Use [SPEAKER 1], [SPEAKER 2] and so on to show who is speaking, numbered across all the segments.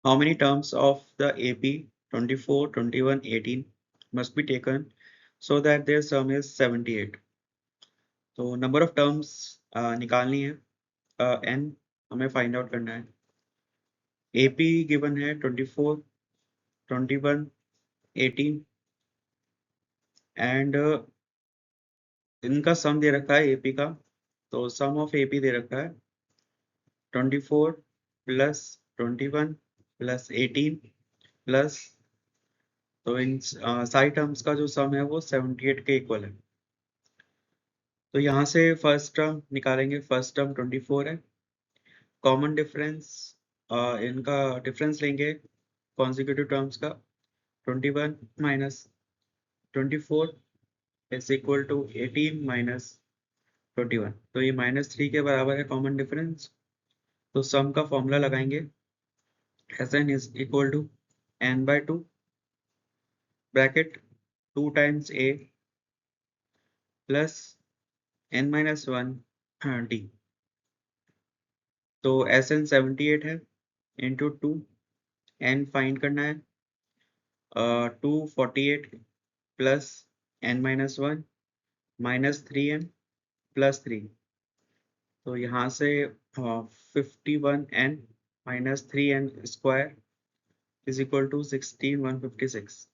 [SPEAKER 1] How many terms of the AP 24, 21, 18 must be taken so that their sum is 78? तो number of terms निकालनी है, n हमें find out करना है। AP given है 24, 21, 18 and इनका सम दे रखा है AP का। तो सम ऑफ AP दे रखा है 24 प्लस 21 प्लस 18 प्लस, तो इन सारी टर्म्स का जो सम है वो 78 के इक्वल है। तो यहाँ से फर्स्ट टर्म निकालेंगे। फर्स्ट टर्म 24 है। कॉमन डिफरेंस, इनका डिफरेंस लेंगे कॉन्जिक्यूटिव टर्म्स का। 21 minus 24 is equal to 18 minus 21। तो ये -3 के बराबर है कॉमन डिफरेंस। तो सम का फॉर्मूला लगाएंगे। Sn is equal to n/2 bracket 2 times a plus n-1 d। तो Sn 78 है इंटू 2, n फाइंड करना है 248 प्लस n-1 -3n प्लस 3। तो यहाँ से 51n minus 3n square is equal to 16156।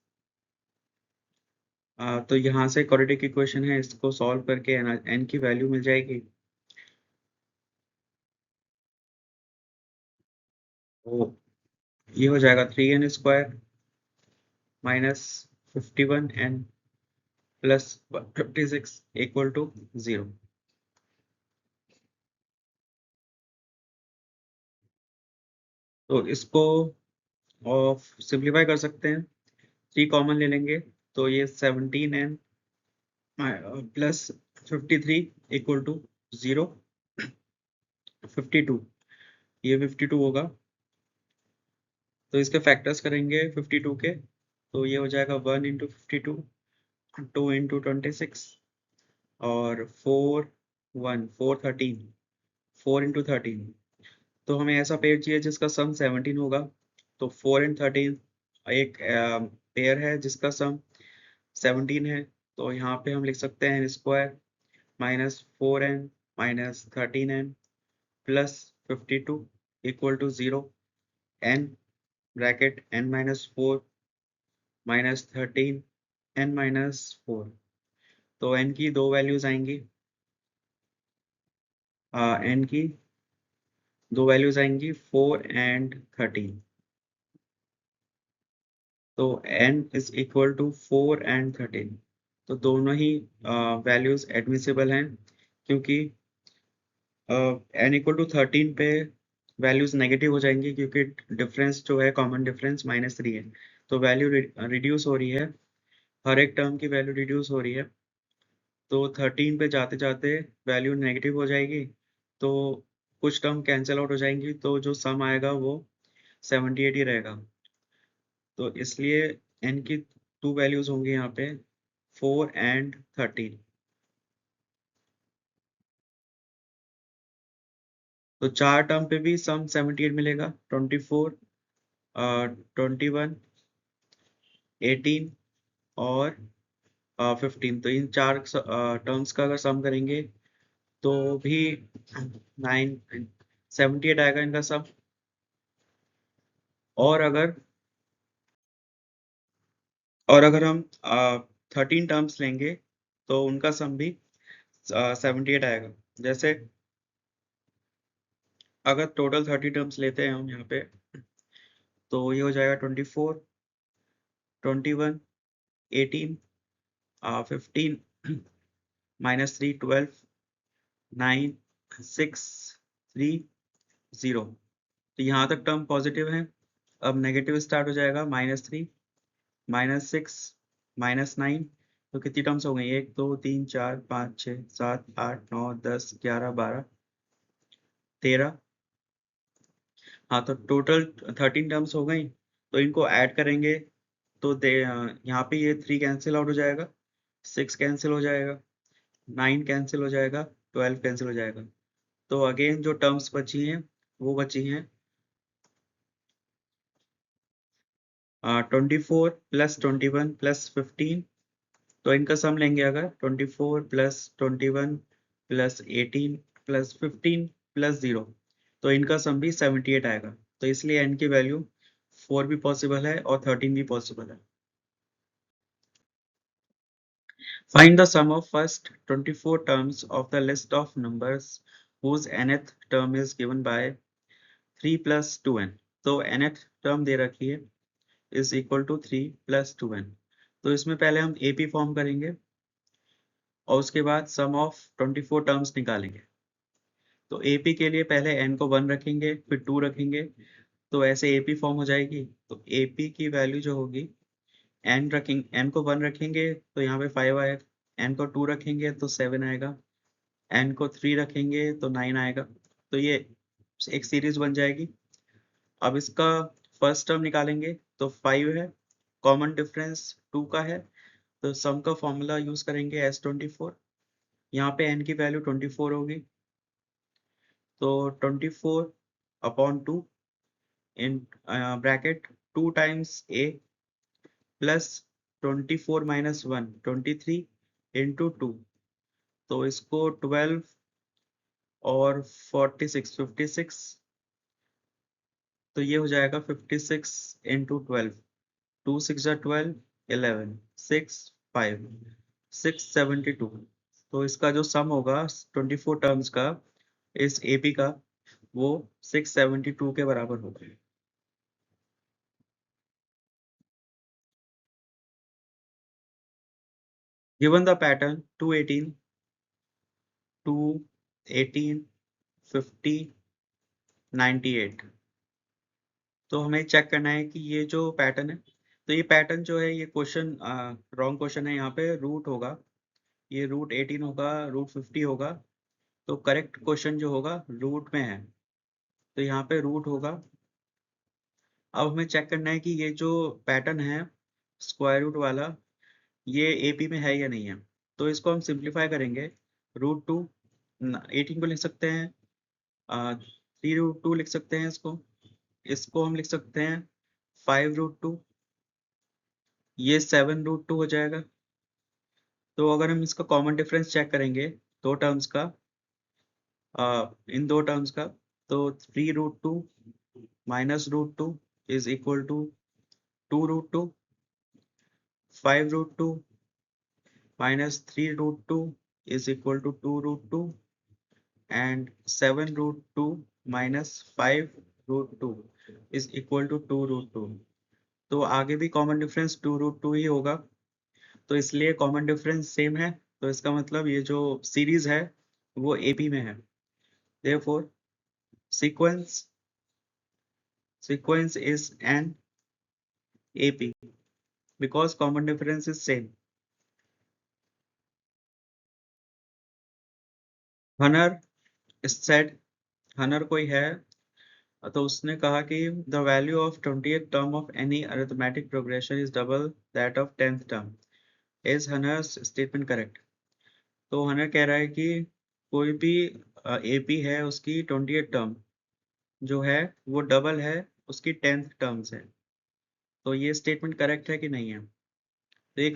[SPEAKER 1] तो यहाँ से क्वाड्रेटिक इक्वेशन है, इसको सॉल्व करके n की वैल्यू मिल जाएगी। तो ये हो जाएगा 3n square minus 51n plus 56 equal to 0। तो इसको सिंप्लीफाई कर सकते हैं, 3 कॉमन ले लेंगे। तो ये 17n प्लस 53 इक्वल टू 0। 52, ये 52 होगा। तो इसके फैक्टर्स करेंगे 52 के। तो ये हो जाएगा 1 इंटू 52, 2 इंटू 26 और 4 1 4 13, 4 इंटू 13। तो हमें ऐसा पेयर चाहिए जिसका सम 17 होगा। तो 4 एंड 13 एक पेयर है जिसका सम 17 है। तो यहाँ पे हम लिख सकते हैं n² minus 4n minus 13n plus 52 equal to 0। n bracket n-4 minus 13 n-4। तो n की दो वैल्यूज आएंगी, n की दो वैल्यूज आएंगी 4 एंड 13। तो n is equal to 4 and 13। तो दोनों ही वैल्यूज एडमिसिबल हैं, क्योंकि n इक्वल टू 13 पे वैल्यूज नेगेटिव हो जाएंगी, क्योंकि डिफरेंस जो है कॉमन डिफरेंस -3 है। तो वैल्यू रिड्यूस हो रही है, हर एक टर्म की वैल्यू रिड्यूस हो रही है। तो 13 पे जाते जाते वैल्यू नेगेटिव हो जाएगी, तो कुछ टर्म कैंसिल आउट हो जाएंगी, तो जो सम आएगा वो 78 ही रहेगा। तो इसलिए n की 2 वैल्यूज होंगी यहाँ पे 4 एंड 13। तो चार टर्म पे भी सम 78 मिलेगा, 24 21 18 और 15। तो इन चार टर्म्स का अगर सम करेंगे तो भी 9 78 आएगा इनका सम। और अगर हम 13 टर्म्स लेंगे तो उनका सम भी 78 आएगा। जैसे अगर टोटल 30 टर्म्स लेते हैं हम यहाँ पे, तो ये हो जाएगा 24 21 18 15 -3 12 9 6 3 0। तो यहाँ तक टर्म पॉजिटिव है। अब नेगेटिव स्टार्ट हो जाएगा -3 -6 -9। तो कितनी टर्म्स हो गई? 1 2 3 4 5 6 7 8 9 10 11 12 13। हाँ, तो टोटल 13 टर्म्स हो गई। तो इनको ऐड करेंगे तो यहाँ पे ये 3 कैंसिल आउट हो जाएगा, 6 कैंसिल हो जाएगा, 9 कैंसिल हो जाएगा, 12 कैंसिल हो जाएगा। तो अगेन जो टर्म्स बची हैं वो बची हैं 24 प्लस 21 प्लस 15, तो इनका सम लेंगे अगर 24 प्लस 21 प्लस 18 प्लस 15 प्लस 0, तो इनका सम भी 78 आएगा। तो इसलिए n की वैल्यू 4 भी पॉसिबल है और 13 भी पॉसिबल है। Find the sum of first 24 terms of the list of numbers whose nth term is given by 3 plus 2n। तो nth टर्म दे रखी है is equal to 3 plus 2n। तो इसमें पहले हम AP फॉर्म करेंगे और उसके बाद सम ऑफ 24 टर्म्स निकालेंगे। तो AP के लिए पहले n को 1 रखेंगे, फिर 2 रखेंगे, तो ऐसे AP फॉर्म हो जाएगी। तो AP की वैल्यू जो होगी, n रखेंगे, n को 1 रखेंगे तो यहाँ पे 5 आएगा, n को 2 रखेंगे तो 7 आएगा, n को 3 रखेंगे तो 9 आएगा। तो ये एक सीरीज बन जाएगी। अब इसका फर्स्ट टर्म निकालेंगे तो 5 है, कॉमन डिफरेंस 2 का है, तो सम का फॉर्मूला यूज करेंगे S24। यहाँ पे n की वैल्यू 24 होगी, तो 24 upon 2 in bracket 2 times a plus 24 minus 1 23 into 2, तो इसको 12 और 46 56, तो ये हो जाएगा 56 इंटू 12, 2 6 12 11 6 5 672। तो इसका जो सम होगा 24 टर्म्स का इस AP का, वो 672 के बराबर होगा। Given the pattern 218, 218, 50, 98, तो हमें चेक करना है कि ये जो पैटर्न है, तो ये पैटर्न जो है ये क्वेश्चन रॉन्ग क्वेश्चन है। यहाँ पे रूट होगा, ये रूट 18 होगा, रूट 50 होगा, तो करेक्ट क्वेश्चन जो होगा रूट में है, तो यहाँ पे रूट होगा। अब हमें चेक करना है कि ये जो पैटर्न है स्क्वायर रूट वाला, ये AP में है या नहीं है। तो इसको हम सिंप्लीफाई करेंगे, रूट 2 18 को लिख सकते हैं, 3√2 लिख सकते हैं, इसको हम लिख सकते हैं 5√2, ये 7√2 हो जाएगा। तो अगर हम इसका कॉमन डिफरेंस चेक करेंगे दो टर्म्स का, इन दो टर्म्स का, तो 3√2 minus √2 is equal to 2√2, 5√2 minus 3√2 is equal to 2√2, and 7√2 minus 5√2 is equal to 2√2। तो आगे भी कॉमन डिफरेंस 2√2 ही होगा, तो इसलिए कॉमन डिफरेंस सेम है, तो इसका मतलब ये जो सीरीज है वो AP में है। Therefore sequence is an AP because common difference is same। Hunar said, हनर कोई है, तो उसने कहा कि the value of 20th term of any arithmetic progression is double that of 10th term. Is Hunar's statement correct? तो हनर कह रहा है कि कोई भी AP है, उसकी 20th टर्म जो है वो डबल है उसकी 10th टर्म से। तो ये स्टेटमेंट करेक्ट है कि नहीं है? तो ये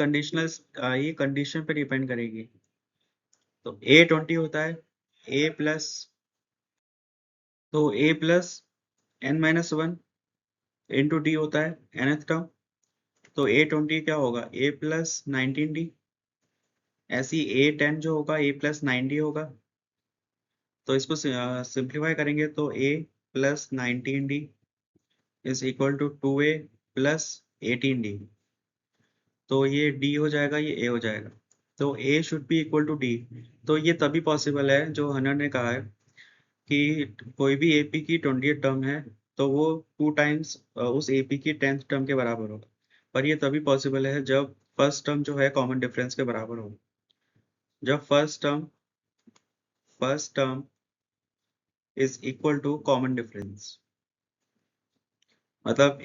[SPEAKER 1] ये कंडीशन पे डिपेंड करेगी। तो A 20 होता है, A प्लस, तो A plus n-1 into D होता है nth टर्म, तो A 20 क्या होगा, A प्लस 19D। ऐसी A 10 जो होगा A प्लस 9D होगा। तो इसको सिंप्लीफाई करेंगे तो A plus 19D is equal to 2A plus 18D। तो ये D हो जाएगा, ये A हो जाएगा, तो A should be equal to D। तो ये तभी पॉसिबल है जो हनर ने कहा है कि कोई भी AP की 20th टर्म है तो वो 2 टाइम्स उस AP की 10th टर्म के बराबर होगा। पर ये तभी पॉसिबल है जब फर्स्ट टर्म जो है कॉमन डिफरेंस के बराबर हो। जब first term is equal to common difference, मतलब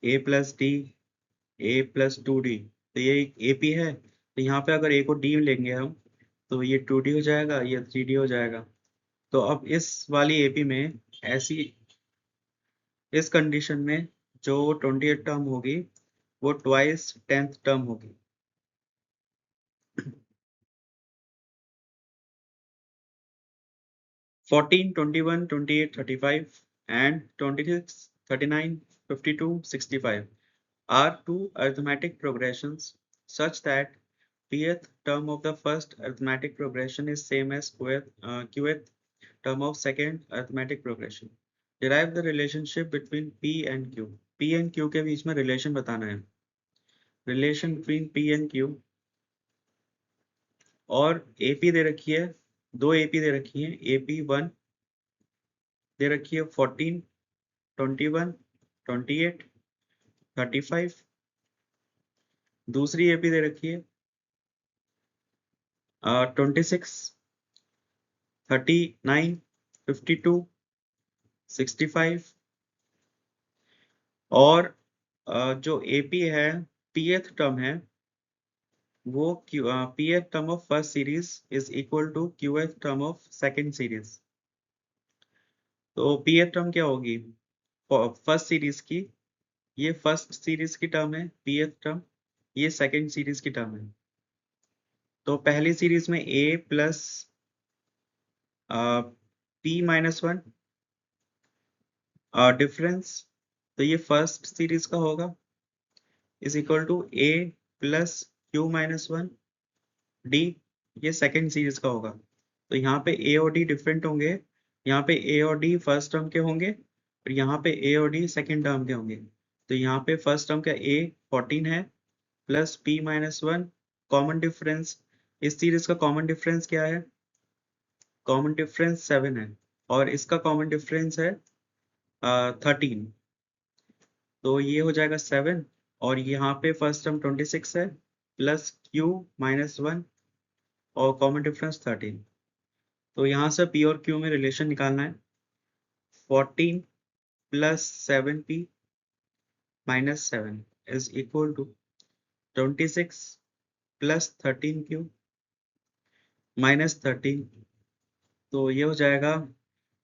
[SPEAKER 1] A plus D, A plus 2D, तो ये AP है, तो यहाँ पे अगर A को D लेंगे हम, तो ये 2D हो जाएगा, ये 3D हो जाएगा। तो अब इस वाली AP में ऐसी, इस कंडीशन में जो 28 टर्म होगी वो ट्वाइस 10th टर्म होगी। Fourteen 21 28 35 and 26 39 52 65 are two arithmetic progressions such that pth term of the first arithmetic progression is same as qth term of second arithmetic progression. Derive the relationship between p and q. p and q के बीच में relation बताना है। Relation between p and q, और AP दे रखी है, दो AP दे रखी है। AP1 दे रखी है 14 21 28 35। दूसरी AP दे रखी है 26 39 52 65। और जो AP है pth टर्म है वो pth term of first series is equal to qth term of second series. तो pth टर्म क्या होगी फर्स्ट सीरीज की? ये फर्स्ट सीरीज की टर्म है pth टर्म, ये सेकंड सीरीज की टर्म है। तो पहली सीरीज में a plus p minus 1 difference, तो ये फर्स्ट सीरीज का होगा, is equal to a plus q minus 1 d, ये सेकंड सीरीज का होगा। तो यहाँ पे a और d डिफरेंट होंगे, यहाँ पे a और d फर्स्ट टर्म के होंगे और यहाँ पे a और d सेकंड टर्म के होंगे। तो यहाँ पे फर्स्ट टर्म का a 14 है plus p minus 1, common difference, इस सीरीज का कॉमन डिफरेंस क्या है? कॉमन डिफरेंस 7 है और इसका कॉमन डिफरेंस है 13। तो ये हो जाएगा 7 और यहाँ पे फर्स्ट टर्म 26 है प्लस q माइनस 1 और कॉमन डिफरेंस 13। तो यहाँ से p और q में रिलेशन निकालना है। 14 plus 7p minus 7 is equal to 26 plus 13q minus 13। तो ये हो जाएगा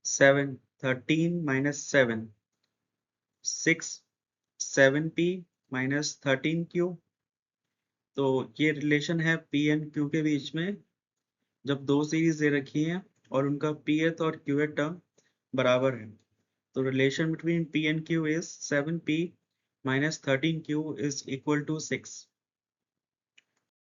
[SPEAKER 1] 7 13 माइनस 7 6 7p माइनस 13q। तो ये रिलेशन है p एंड q के बीच में जब दो सीरीज दे रखी हैं और उनका pth और qth टर्म बराबर है। तो relation between p and q is 7p minus 13q is equal to 6।